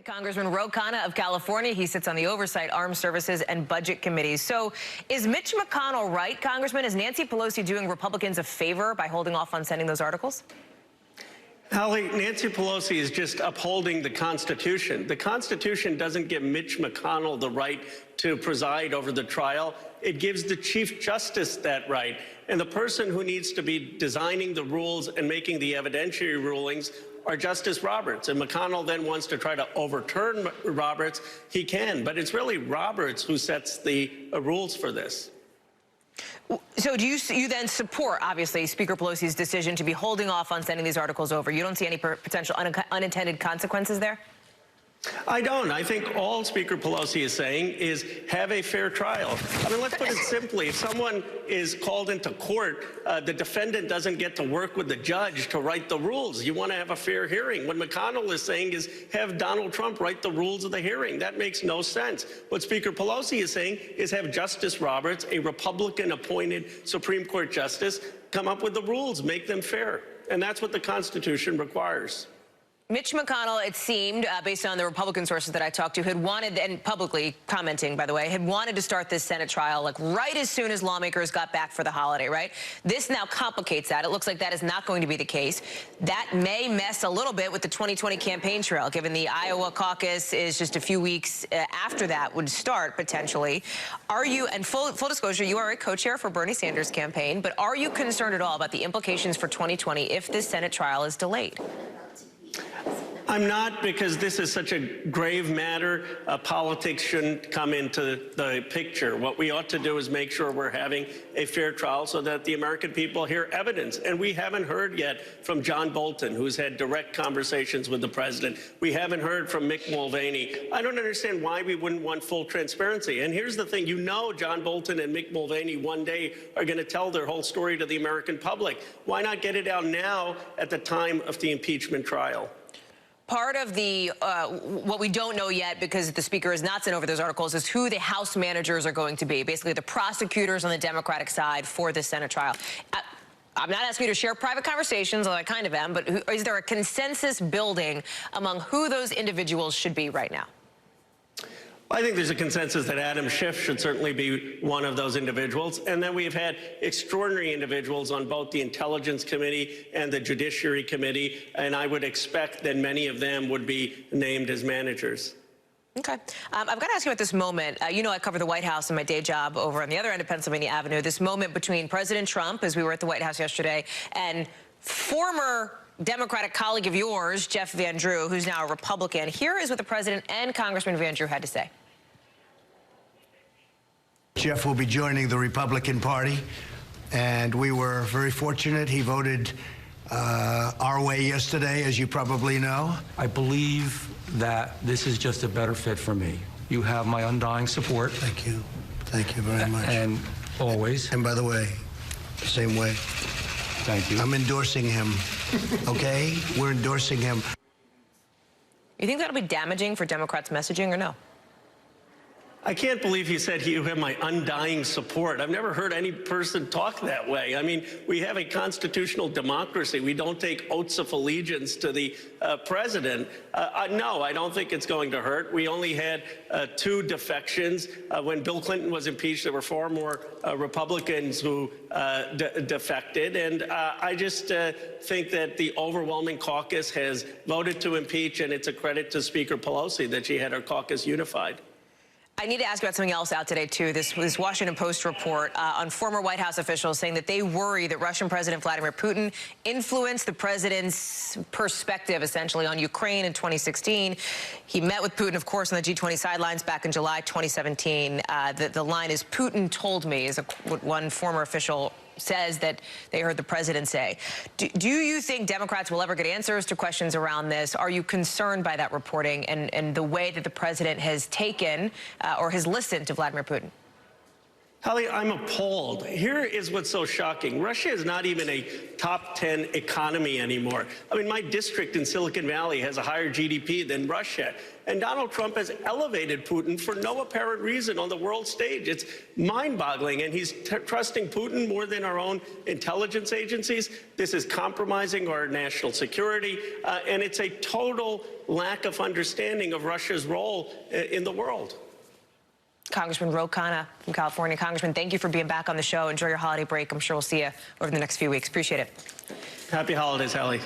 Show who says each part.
Speaker 1: Congressman Khanna of California. He sits on the Oversight, Armed Services, and Budget Committees. So is Mitch McConnell right, Congressman? Is Nancy Pelosi doing Republicans a favor by holding off on sending those articles?
Speaker 2: Hallie, Nancy Pelosi is just upholding the Constitution. The Constitution doesn't give Mitch McConnell the right to preside over the trial. It gives the Chief Justice that right. And the person who needs to be designing the rules and making the evidentiary rulings are Justice Roberts. And McConnell then wants to try to overturn Roberts. He can, but it's really Roberts who sets the rules for this.
Speaker 1: So do you then support, obviously, Speaker Pelosi's decision to be holding off on sending these articles over? You don't see any potential unintended consequences there?
Speaker 2: I don't. I think all Speaker Pelosi is saying is have a fair trial. I mean, let's put it simply. If someone is called into court, the defendant doesn't get to work with the judge to write the rules. You want to have a fair hearing. What McConnell is saying is have Donald Trump write the rules of the hearing. That makes no sense. What Speaker Pelosi is saying is have Justice Roberts, a Republican-appointed Supreme Court justice, come up with the rules, make them fair. And that's what the Constitution requires.
Speaker 1: Mitch McConnell, it seemed, based on the Republican sources that I talked to, had wanted, and publicly commenting, by the way, had wanted to start this Senate trial, like, right as soon as lawmakers got back for the holiday, right? This now complicates that. It looks like that is not going to be the case. That may mess a little bit with the 2020 campaign trail, given the Iowa caucus is just a few weeks after that would start, potentially. Are you, and full disclosure, you are a co-chair for Bernie Sanders' campaign, but are you concerned at all about the implications for 2020 if this Senate trial is delayed?
Speaker 2: I'm not, because this is such a grave matter. Politics shouldn't come into the picture. What we ought to do is make sure we're having a fair trial so that the American people hear evidence. And we haven't heard yet from John Bolton, who's had direct conversations with the president. We haven't heard from Mick Mulvaney. I don't understand why we wouldn't want full transparency. And here's the thing. You know John Bolton and Mick Mulvaney one day are going to tell their whole story to the American public. Why not get it out now at the time of the impeachment trial?
Speaker 1: Part of the, what we don't know yet, because the Speaker has not sent over those articles, is who the House managers are going to be, basically the prosecutors on the Democratic side for this Senate trial. I'm not asking you to share private conversations, although I kind of am, but is there a consensus building among who those individuals should be right now?
Speaker 2: I think there's a consensus that Adam Schiff should certainly be one of those individuals. And then we've had extraordinary individuals on both the Intelligence Committee and the Judiciary Committee, and I would expect that many of them would be named as managers.
Speaker 1: Okay. I've got to ask you about this moment. You know, I cover the White House in my day job over on the other end of Pennsylvania Avenue. This moment between President Trump, as we were at the White House yesterday, and former Democratic colleague of yours, Jeff Van Drew, who's now a Republican. Here is what the president and Congressman Van Drew had to say.
Speaker 3: Jeff will be joining the Republican Party, and we were very fortunate. He voted our way yesterday, as you probably know.
Speaker 4: I believe that this is just a better fit for me. You have my undying support.
Speaker 3: Thank you. Thank you very much.
Speaker 4: And always.
Speaker 3: And by the way, same way.
Speaker 4: Thank you.
Speaker 3: I'm endorsing him, okay? We're endorsing him.
Speaker 1: You think that'll be damaging for Democrats' messaging or no?
Speaker 2: I can't believe he said you have my undying support. I've never heard any person talk that way. I mean, we have a constitutional democracy. We don't take oaths of allegiance to the president. No, I don't think it's going to hurt. We only had 2 defections. When Bill Clinton was impeached, there were far more Republicans who defected. And I just think that the overwhelming caucus has voted to impeach, and it's a credit to Speaker Pelosi that she had her caucus unified.
Speaker 1: I need to ask about something else out today, too. This Washington Post report on former White House officials saying that they worry that Russian President Vladimir Putin influenced the president's perspective, essentially, on Ukraine in 2016. He met with Putin, of course, on the G20 sidelines back in July 2017. The line is, Putin told me, is what one former official says that they heard the president say. Do you think Democrats will ever get answers to questions around this? Are you concerned by that reporting and the way that the president has taken or has listened to Vladimir Putin?
Speaker 2: Hallie, I'm appalled. Here is what's so shocking. Russia is not even a top 10 economy anymore. I mean, my district in Silicon Valley has a higher GDP than Russia. And Donald Trump has elevated Putin for no apparent reason on the world stage. It's mind-boggling. And he's trusting Putin more than our own intelligence agencies. This is compromising our national security. And it's a total lack of understanding of Russia's role in the world.
Speaker 1: Congressman Khanna from California. Congressman, thank you for being back on the show. Enjoy your holiday break. I'm sure we'll see you over the next few weeks. Appreciate it.
Speaker 2: Happy holidays, Hallie.